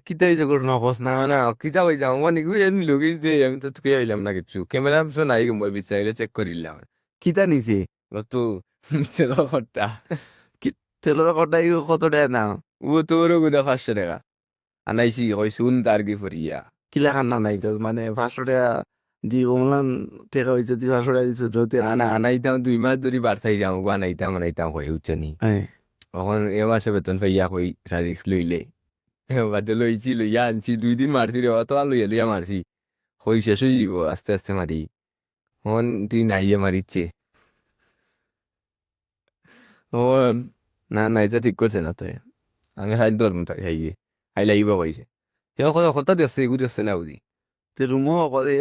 কিতা হয়েছে ঘটনা কস না না কিতা হয়ে যাও মানে এমনি লোক যে আমি তো তোকে আইলাম না কিছু ক্যামেরা তো নাই মোর বিচারে চেক করিলাম কিতা নিছে তো ছিল কর্তা কি তেলের কটাই কত টাকা দাম ও তোরও গুদা 500 টাকা আনাইছি কইসুন তার কি ফরিয়া কিলা খান্না নাই তো মানে 500 টাকা দি বললাম টাকা হয়েছে তুই 500 টাকা দিচ্ছ না না আনাইতাম 2 মাস ধরে বাড়তাই যাম আনাইতাম কই উঠছে নি হ্যাঁ তখন এ মাসে বেতন পাইয়া কই রিক্স লইলে বাদে লইছি লইয়া আনছি 2 দিন মারছি রে অত আর লইয়া লইয়া মারছি কই শেষ হয়ে যাব আস্তে আস্তে মারি হন তুই নাইয়ে মারিচ্ছে হন না না এটা ঠিক করছে না তো আমি খাই ধরম তাই খাইয়ে খাই লাগিব কইছে সে কথা দেখছে এগু দেখছে না বুঝি তে রুমও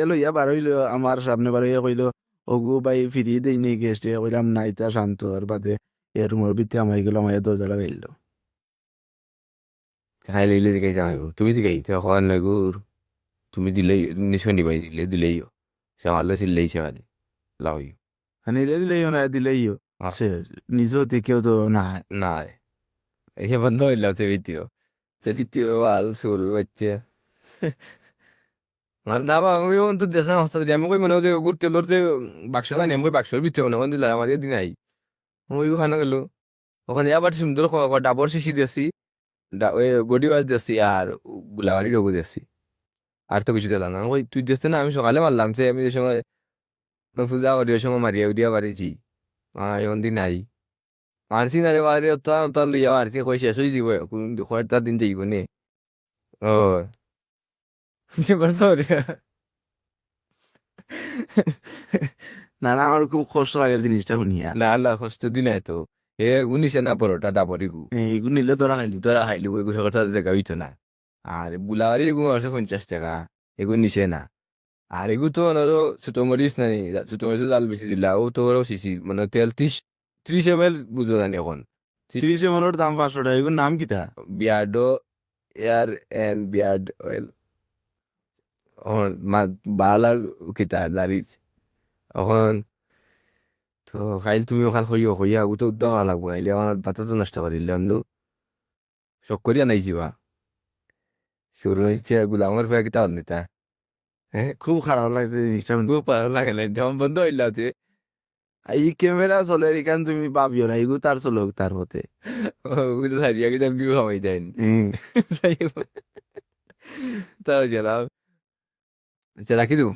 এলো ইয়া বার হইলো আমার সামনে বার হইয়া কইলো ওগু ভাই ফিরিয়ে দেই নেই গেস্ট কইলাম না ইতা শান্ত আর বাদে এ রুমের ভিতরে আমাই গেল আমার দরজা লাগাইলো খাই লইলে দিকে যাই তুমি দিকে তখন লাগু তুমি দিলেই নিশ্চয় নিবাই দিলেই সে ভালো ছিলেই সে ভালো লাভ মানে এটা দিলেই না দিলেইও সে নিজেও দেখেও তো না না এসে বন্ধ হইল সে ভিত্তিও সে দ্বিতীয় ভাল শুরু হচ্ছে মানে না আমি তো দেশে হস্তা আমি কই মনে হচ্ছে ঘুরতে লড়তে বাক্স খানি আমি বাক্সর ভিতরে মনে দিলাম আমার দিন আই ওই ওখানে গেল ওখানে আবার সুন্দর ডাবর শিশি দিয়েছি ওই গডি ওয়াজ দিয়েছি আর গুলাবাড়ি রঘু দিয়েছি আর তো কিছু দিলাম না ওই তুই দিচ্ছে না আমি সকালে মারলাম সে আমি যে সময় পূজা করি ওই সময় মারিয়া উড়িয়া পারিছি এখন দিন নাই মারছি না রে বাড়ি তার লইয়া মারছি কই শেষ হয়ে যাব কয়েকটা দিন যাইব নে ও না না আমার খুব কষ্ট লাগে জিনিসটা শুনিয়া না না কষ্ট দিন তো এ উনিশে না পরোটা ডাবরি গু এইগুলো নিলে তোরা খাইলি তোরা খাইলি ওই গুলো কথা জায়গা হইতো না আর বুলাবাড়ি এগু আছে 50 টাকা এগু নিচে না আর এগু তো আরো ছোট মরিচ নাই ছোট মরিচ জাল বেশি দিলা ও তো আরো শিশি মানে তেল 30 ml বুঝো জানি এখন 30 মনের দাম 500 টাকা এগুলোর নাম কিতা Beardo hair and beard oil বালার কিতা দাঁড়িয়ে এখন তো খাইল তুমি ওখান হইয়া তো উদ্যোগ লাগবো নাইলে আমার বাতা তো নষ্ট করে দিলে আমি শখ করিয়া নাই যাবা শুরু হয়েছে এগুলো আমার ভয় কিতা নিতা হ্যাঁ খুব খারাপ লাগছে জিনিসটা শুনে। খুব ভালো লাগে না যেমন বন্ধ হইলা যে এই ক্যামেরা চলে এখান তুমি পাবিও না এগুলো তার চলো তার হতে ওগুলো সারিয়া কিন্তু আমি খাওয়াই দেন তাও গেলাম আচ্ছা রাখি দেবো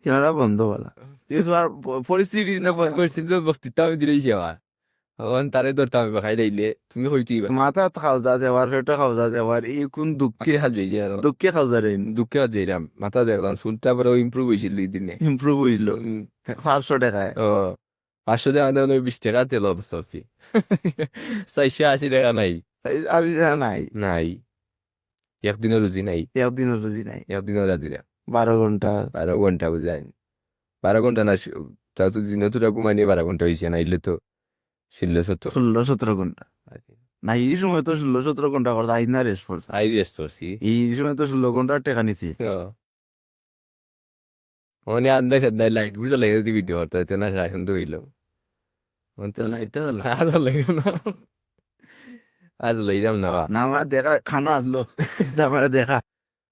ক্যামেরা বন্ধ বলা কিন্তু আর পরিস্থিতি না পরিস্থিতি বক্তৃতা আমি দিলেই যাওয়া এখন তারে ধরতাম খাই দিলে তুমি হইতেই মাথা খাওয়া দেওয়ার পেটে খাওয়া দেওয়ার এই কোন দুঃখে হাজই যে দুঃখে খাওয়া রে দুঃখে হাজাইরাম মাথা দেখলাম চুলটা পরে ইম্প্রুভ হয়েছিল এই দিনে ইম্প্রুভ হইলো 500 টাকায় ও 500 টাকা দেওয়া 20 টাকা তেল অবস্থা হচ্ছে 480 টাকা নাই আর এটা নাই নাই একদিনের রুজি নাই একদিনও রুজি নাই একদিনের রাজিরা 12 ঘন্টা 12 ঘন্টা বুঝাই 12 ঘন্টা না তা তো দিনে তো ঘুমাই নিয়ে 12 ঘন্টা হয়েছে না এলে তো 16-17 16-17 ঘন্টা না এই সময় তো 16-17 ঘন্টা করতে আই না রেস্ট করছে আই রেস্ট করছি এই সময় তো 16 ঘন্টা টেকা নিছি মানে আন্দাজ আন্দাজ লাইট বুঝা লাগে যদি ভিডিও করতে হইতো না সারা তো হইলো লাইটটা হলো আর লাগবে না আজ লইলাম না না আমার দেখা খানা আসলো আমার দেখা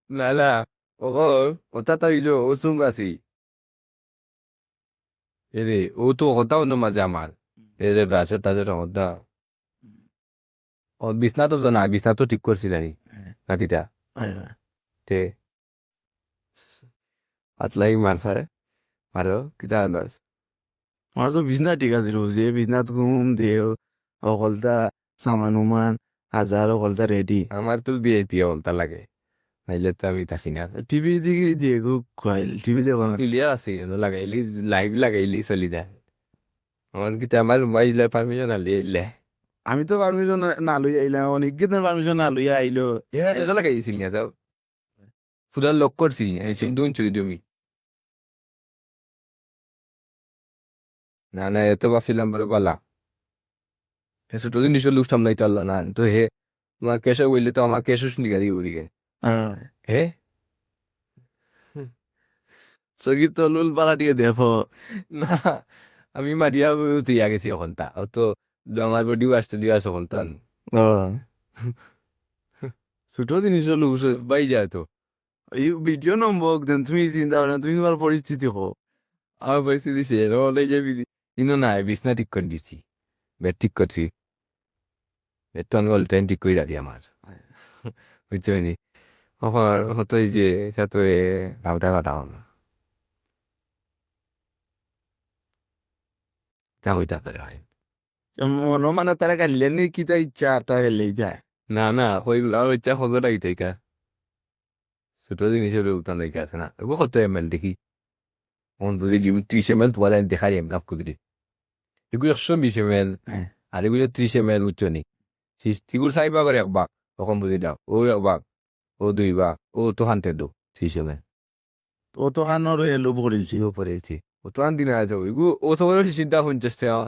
না না ও ওটা তো হইলো ও চুম আছি এরে ও তো হতাও না মাঝে আমার এরে ব্রাশর টাশর হতা ও বিছনা তো জানা বিছনা তো ঠিক করছি নানি নাতিটা তে আতলাই মার ফারে মারো কিতা আন্দাজ আমার তো বিছনা ঠিক আছে রোজ বিছনাত ঘুম দেও অকলতা সামান উমান হাজার অকলতা রেডি আমার তো বিআইপি হলতা লাগে নাইলে তো আমি থাকি না টিভি দিকে দিয়ে খুয়াইল টিভি দেখো না ক্লিয়ার আছে লাগাইলি লাইভ লাগাইলি চলি যায় আমার কিতা আমার মোবাইল পারমিশন আলি এলে আমি তো পারমিশন না লই আইলাম অনেক দিনের পারমিশন না লইয়া আইলো এটা লাগাইছিল না সব পুরা লক করছি দুন চুরি তুমি না না এত ভাবছিলাম বলে বলা হে ছোট জিনিস লুক সামলাইতে পারলো না তো হে তোমার কেশো বললে তো আমার কেশো শুনি গাড়ি উড়ি গে হে সগির তো লুল পালা দিয়ে দেখো না আমি মারিয়া তুইয়া গেছি এখন তা ও তো আমার বডিও আসতে দিয়া আছে এখন তা ও ছোট জিনিস হলো বাই যায় তো এই ভিডিও নম্বর দেন তুমি চিন্তা করো না, তুমি তোমার পরিস্থিতি হো আমার পরিস্থিতি সে হলে যে কিন্তু না বিছনা ঠিক করে দিচ্ছি বেড ঠিক করছি বেড তো আমি অল টাইম ঠিক করে রাখি আমার বুঝছো নি আমার হতো এই যে এটা তো ভাবটা কাটাও না তা হইতা পারে হয় মনো মানে তারা কাটলে নি কি তা ইচ্ছা আর তা ফেলেই যায়। না না ওইগুলো আর ইচ্ছা হলো না ইটাইকা ছোট জিনিসের উত্তান রেখে আছে না এগুলো কত এমএল দেখি কোন যদি 30 ml তোমার দেখাই এম লাভ করে এগুলো 120 ml হ্যাঁ আর এগুলো 30 ml উচ্চ নি সিগুলো 4 ভাগ করে 1 ভাগ তখন বুঝি দাও ও 1 ভাগ ও 2 ভাগ ও তো হানতে দো 30 ml ও তো কানোর এলো পড়েছি। 이거 버릴지. 또한 দিন আছে 이거 오토로 시신다 혼자스요.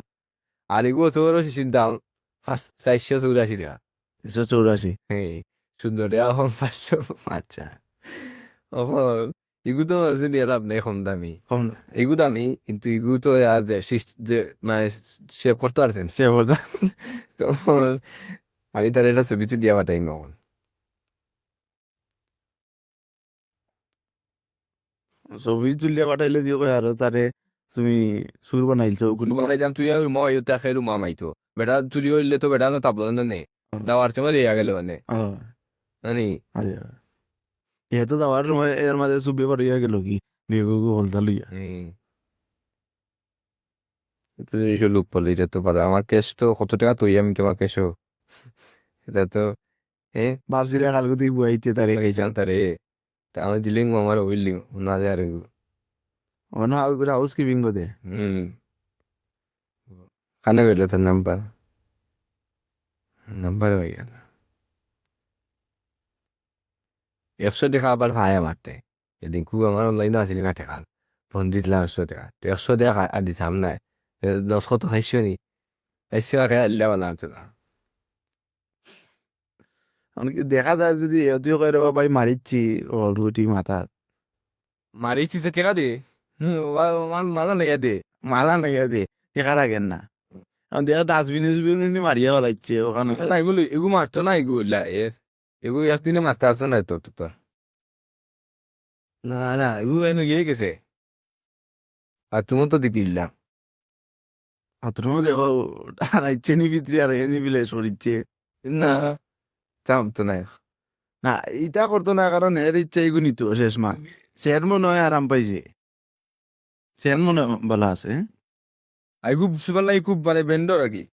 아니고 오토로 시신다 484이라. 184 예. সুন্দরিয়া হন 500 আচ্ছা এখন ইগুতো আছে নিলাম নেই কম দামি কম ইগু দামি কিন্তু ইগু তো আজ যে মানে সে করতে পারছেন সে বলতে আমি তার এটা ছবি দিয়া পাঠাই নখন ছবি তুলিয়া পাঠাইলে দিও কই আর তারে তুমি সুর বানাইছো কোন বানাইলাম তুই আর মই ওটা খেলু মামাইতো বেটা চুরি হইলে তো বেটা না তাবলো না নে দাওয়ার সময় রেয়া গেল মানে জানি আরে এ তো যাওয়ার সময় এর মাঝে সুবে পারিয়া গেল কি বেগুগু হলতা লইয়া এইসব লোক বলে এটা তো পারে আমার ক্যাশ তো কত টাকা তুই আমি তোমার ক্যাশও এটা তো হ্যাঁ ভাবছি রে কালকে তুই বুয়াইতে তারে গেছিলাম তারে তা আমি দিলিং আমার হইলি না যায় আর অন হাউস কিপিং গো দে খানে গেল তোর নাম্বার হয়ে গেল 100 টাকা আবার ভাই মারতে এদিন খুব আমার অনলাইনে আসিল না টাকা ফোন দিছিলাম 100 টাকা তো 100 টাকা আর দিতাম না 10 তো খাইছো নি খাইছো আর আল্লাহ বানাম তো না এমনকি দেখা যায় যদি তুই কই রে ভাই মারিচ্ছি অলরেডি মাথা মারিছি যে টাকা দে মানা লেগে দে মারা নাকি দে টেকা রাখেন না এখন দেখা ডাস্টবিন মারিয়া ফেলাইছে ওখানে না এগুলো এগুলো মারতো না এগুলো এগুলো একদিনে মারতে আসতো না তো না না এগুলো এনে গিয়ে গেছে আর তুমি তো দিলাম অতটা দেখো হারাইছে নি ভিতরে আর এনে বিলে সরিচ্ছে না চাম তো নাই না ইটা করতো না কারণ এর ইচ্ছা এগু নিত শেষ মা সের মনে হয় আরাম পাইছে সের মনে হয় ভালো আছে আই খুব সুপারলাই খুব মানে ভেন্ডর আর কি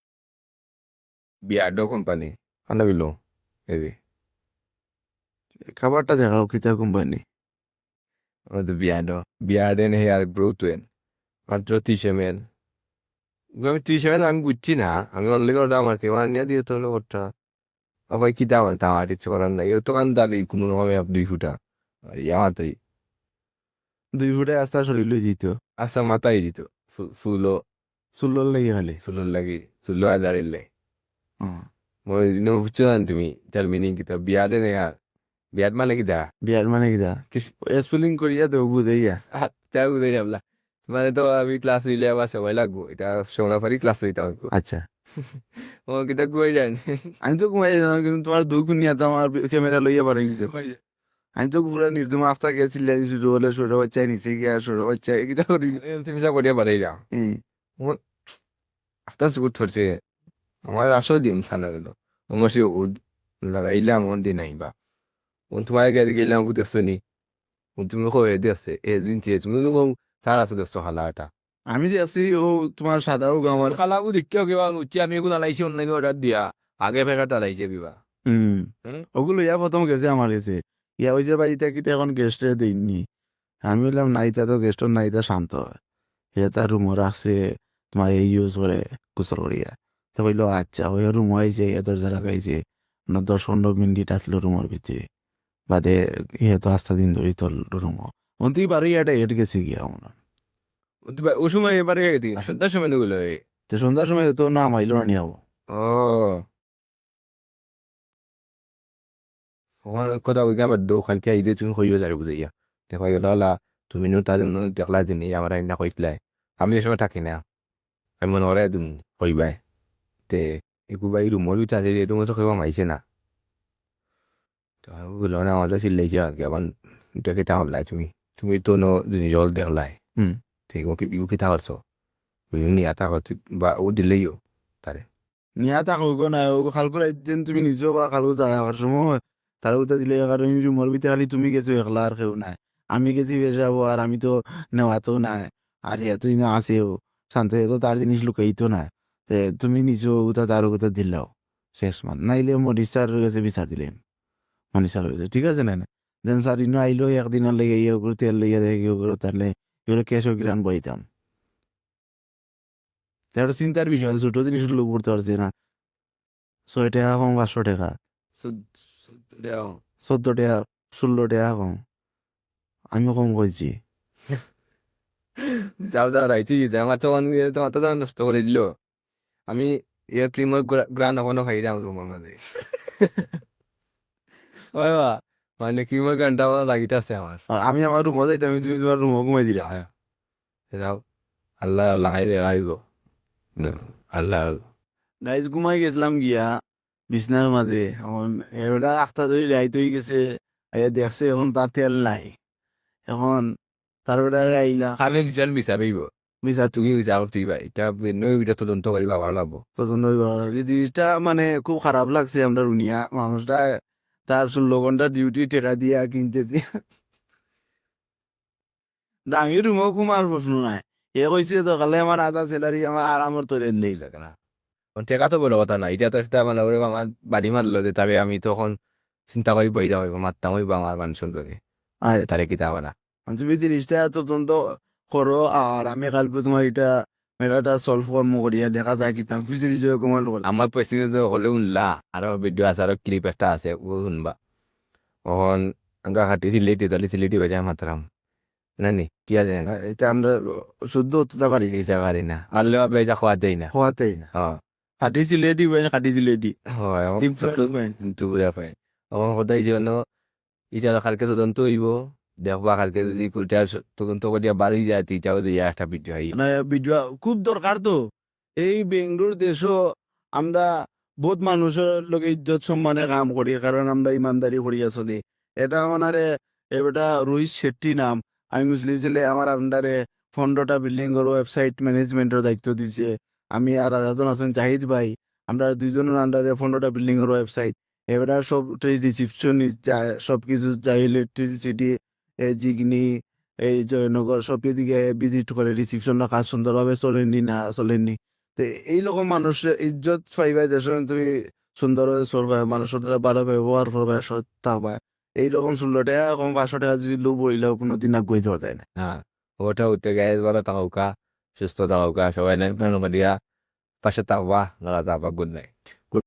বিয়ার্ডো কোম্পানি আনা বিলো এই খাবারটা দেখাও কিতা কোম্পানি আমাদের বিয়ার্ডেন হেয়ার ব্রোথওয়েন মাত্র 30 ml আমি 30 ml আমি বুঝছি না আমি অনলাইনে ওটা আমার থেকে নিয়ে দিয়ে তো ওটা আবার কি দাম আমার ইচ্ছে করার নাই ও দোকানদার কোনো রকমে 2 ফুটা আর ইয়ামাতেই 2 ফুটে আস্তা শরীর লই যেত আচ্ছা মাথায় দিত ফুলো চুলোর লেগে খালি ফুলোর লাগি ফুলো হাজার এলে মই বুঝছো না তুমি তার মিনিং কিতা বিয়ার্ডেন হেয়ার বিয়ার্ড মানে কিতা বিয়ার মানে কিতা স্পেলিং করিয়া তো বুঝাইয়া তা বুঝাই যাবলা মানে তো আমি ক্লাস নিলে আবার সময় লাগবো এটা সোনাফারি ক্লাস লইতে হবে আচ্ছা ও কিতা কই যান আমি তো ঘুমাই যেতাম কিন্তু তোমার দুকুনিয়া তো আমার ক্যামেরা লইয়া পারে কিন্তু আমি তো পুরা নির্দম আফতা গেছিল শুরু হলে ছোট বাচ্চা নিচে গিয়া ছোট বাচ্চা কিতা করি তুমি যা করিয়া পারাই যাও আফটার সুগুট ধরছে আমার আসলে দিন খানা গেল আমার সে লড়াইলাম আমার দিন আইবা তোমার গেলাম দেখছো নি তুমি কয়ে দেখছে এদিন চেয়ে তুমি সারা আছে দেখছো হালাটা আমি যে আছি ও তোমার সাদাও আমার কালাবু দেখতে কিবা উঠছি আমি এগুলো আলাইছি অনলাইনে অর্ডার দিয়া আগে ফেরত আলাইছে বিবা ওগুলো ইয়া প্রথম গেছে আমার গেছে ইয়া ওই যে বাড়িতে কিটা এখন গেস্টে দিইনি আমি বললাম নাইতা তো গেস্টর নাইতা শান্ত হয় সে তার রুমও রাখছে তোমার এই ইউজ করে কুচর করিয়া তো বললো আচ্ছা ওই রুম হয়েছে ইয়া দরজা লাগাইছে 10-15 মিনিট আসলো রুমের ভিতরে বাদে ইয়ে তো আস্তা দিন ধরে তোর রুম অন্তিক বারো ইয়াটা এট গেছে গিয়া আমার ও সময় এবারে সন্ধ্যার সময় গুলো তো সন্ধ্যার সময় তো না মাইলো না নিয়ে যাবো ও আমার কথা ওই আবার দোকানকে আইদে তুমি হইও যাবে বুঝাইয়া দেখা গেল তুমি নো তার দেখলা জিনিস আমার না কইলাই আমি এই সময় থাকি না আমি মনে করে তুমি কইবাই তে একু বাই রুমর ভিতরে আছে রুমে তো কেউ মাইছে না তো ওগুলো না আমাদের চিল্লাইছে আর কি এখন এটা কেটা হলাই তুমি তো জল দেখলাই হুম ঠিক ওকে বিউ পিঠা করছো নিয়ে আতা করছো বা ও দিলেইও তারে নিয়া থাকুক না ও খালকুর একদিন তুমি নিজেও বা খালকু যাওয়ার সময় তার উঠে দিলে কারণ রুমের ভিতরে খালি তুমি গেছো একলা আর কেউ নাই আমি গেছি বেশ যাবো আর আমি তো নেওয়াতেও নাই আর এতই না আসেও শান্ত এত তার জিনিস লুকাইতো না তে তুমি নিজেও উঠা তার উঠে দিলাও শেষ মান নাইলে মরিসার কাছে বিচার দিলেন মনীষার হয়েছে ঠিক আছে না দেন স্যার ইনো আইলো একদিনের লেগে ইয়ে করে তেল লইয়া দেয় ইয়ে করে তাহলে এগুলো কেশর গ্রান বইতাম একটা চিন্তার বিষয় ছোট জিনিস লোক করতে পারছি না 6 টাকা কম 500 টাকা 14 টাকা 16 টাকা কম আমিও কম করছি যাও যাও রাইছি আমার তো তোমার তো নষ্ট করে দিল আমি ইয়ে ক্রিমের গ্রান এখনো খাই যাম রুমের মাঝে ওই বা মানে ক্রিমের গ্রানটা আমার লাগিতে আছে আমার আর আমি আমার রুমে যাইতাম তুমি তোমার রুমে ঘুমাই দিলা হ্যাঁ যাও আল্লাহ লাগাই লাগাইব আল্লাহ গাইজ ঘুমাই গেছিলাম গিয়া বিছনার মাঝে এখন এবার আখতা ধরে রাইত হয়ে গেছে আইয়া দেখছে এখন তার তেল নাই এখন তারপরে আইলা আমি দুজন বিচারিব মিশা তুমি যাও তুই ভাই এটা নইটা তদন্ত করি ভালো লাগবো পছন্দ হইবা এই জিনিসটা মানে খুব খারাপ লাগছে আমরা রুনিয়া মানুষটা তার 16 ঘন্টা ডিউটি টেকা দিয়া কিনতে দিয়া দামি রুমও ঘুমার প্রশ্ন নাই এ কইছে তো কালে আমার আধা স্যালারি আমার আরামর তৈরি নেই লাগে না টেকা তো বড় কথা না এটা তো একটা মানে ওরে আমার বাড়ি মারলো যে তারে আমি তখন চিন্তা করি বই যাবো মারতাম ওই আমার মানুষ ধরে আর তারে কি যাবো না তুমি জিনিসটা তদন্ত করো আর আমি কালকে তোমার এটা মেলাটা সলভ কর্ম করিয়া দেখা যায় কিতাম তুই জিনিস কমাল করলাম আমার পরিস্থিতি হলে শুনলা আরো ভিডিও আছে আরো ক্লিপ একটা আছে ও শুনবা তখন আমরা হাঁটি সিলেটি তাহলে সিলেটি বেজা মাত্রাম নানি কি আছে এটা আমরা শুদ্ধ হতে পারি দিতে পারি না আনলেও আপনি যা খাওয়া যায় না হওয়াতেই না হ্যাঁ হাঁটি চিলেটি কাটি চিলেটি হয় ডিপ ফ্রাই দুপুরে পাই আমার সদায় জন্য ইটা কালকে তদন্ত হইব দেখবা কালকে যদি কুলটা তদন্ত করিয়া বাড়ি যায় তিটাও দিয়ে একটা ভিডিও আই মানে ভিডিও খুব দরকার তো এই বেঙ্গলোর দেশও আমরা বহুত মানুষের লোকে ইজ্জত সম্মানে কাম করি কারণ আমরা ইমানদারি করিয়া চলি এটা ওনারে এটা রোহিত শেট্টি নাম আমি মুসলিম ছেলে আমার আন্ডারে 15টা বিল্ডিং এর ওয়েবসাইট ম্যানেজমেন্টের দায়িত্ব দিছে আমি আর একজন আছেন জাহিদ ভাই আমরা দুইজনের আন্ডারে 15টা বিল্ডিং এর ওয়েবসাইট এবার সব রিসিপশন সব কিছু যাই ইলেকট্রিসিটি জিগনি এই জয়নগর সব দিকে ভিজিট করে রিসিপশনটা কাজ সুন্দরভাবে চলেননি না চলেননি তো এইরকম মানুষের ইজ্জত পাইবা দেশের তুমি সুন্দরভাবে চলবা মানুষের দ্বারা ভালো ব্যবহার করবা সৎ থাকবা এইরকম 16 টাকা কম 500 টাকা যদি লোক বইলেও কোনোদিন আগুয়ে দেওয়া যায় না হ্যাঁ ওটা উঠতে গায়ে ভালো থাকা সুস্থ থাকা সবাই নাই দিয়া পাশে থাকবা লড়া থাকবা গুড নাইট